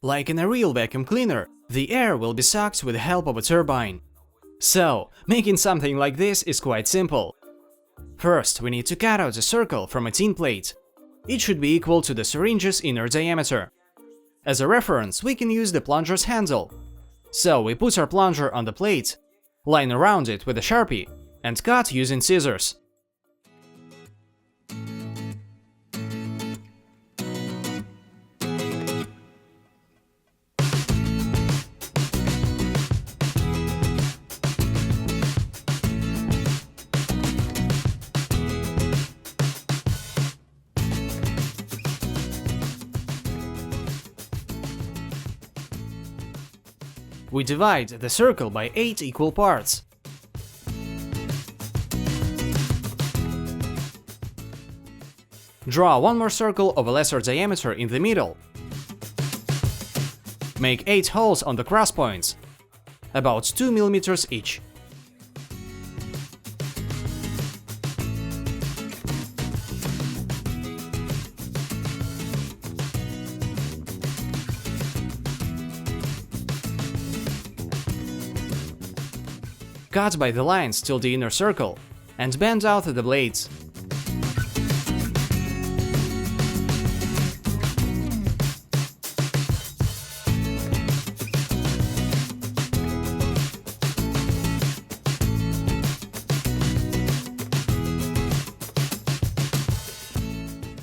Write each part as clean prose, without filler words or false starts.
Like in a real vacuum cleaner, the air will be sucked with the help of a turbine. So, making something like this is quite simple. First, we need to cut out a circle from a tin plate. It should be equal to the syringe's inner diameter. As a reference, we can use the plunger's handle. So we put our plunger on the plate, line around it with a Sharpie, and cut using scissors. We divide the circle by 8 equal parts. Draw one more circle of a lesser diameter in the middle. Make 8 holes on the cross points, about 2 mm each. Cut by the lines till the inner circle, and bend out the blades.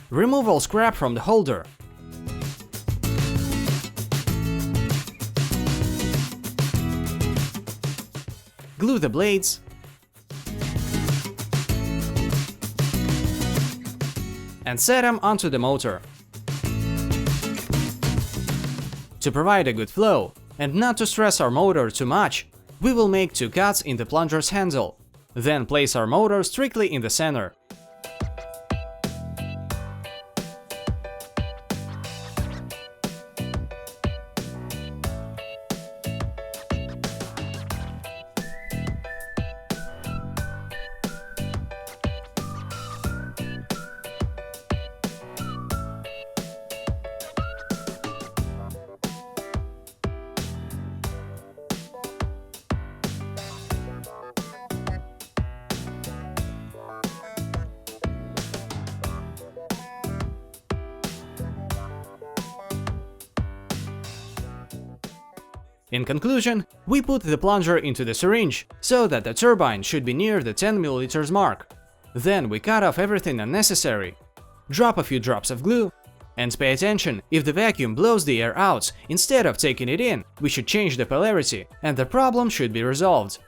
Remove all scrap from the holder. Glue the blades, and set them onto the motor. To provide a good flow, and not to stress our motor too much, we will make 2 cuts in the plunger's handle, then place our motor strictly in the center. In conclusion, we put the plunger into the syringe, so that the turbine should be near the 10 ml mark. Then we cut off everything unnecessary, drop a few drops of glue, and pay attention, if the vacuum blows the air out instead of taking it in, we should change the polarity, and the problem should be resolved.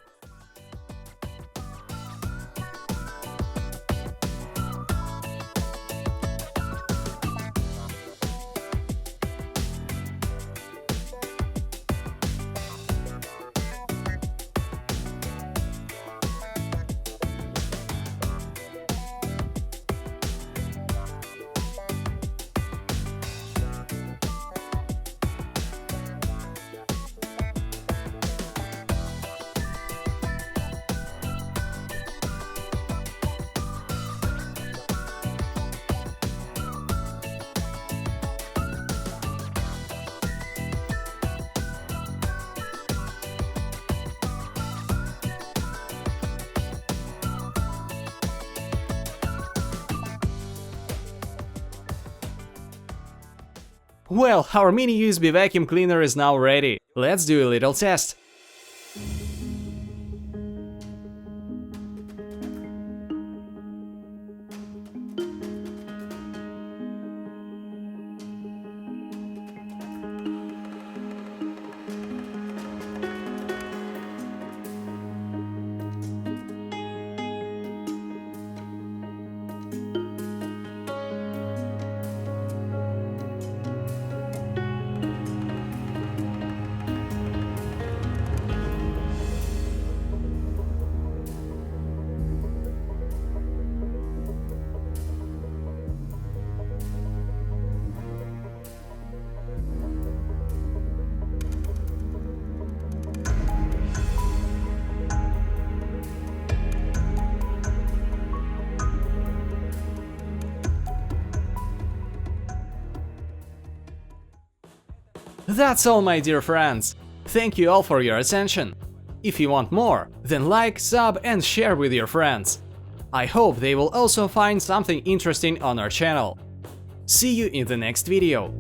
Well, our mini USB vacuum cleaner is now ready. Let's do a little test. That's all, my dear friends. Thank you all for your attention. If you want more, then like, sub and share with your friends. I hope they will also find something interesting on our channel. See you in the next video.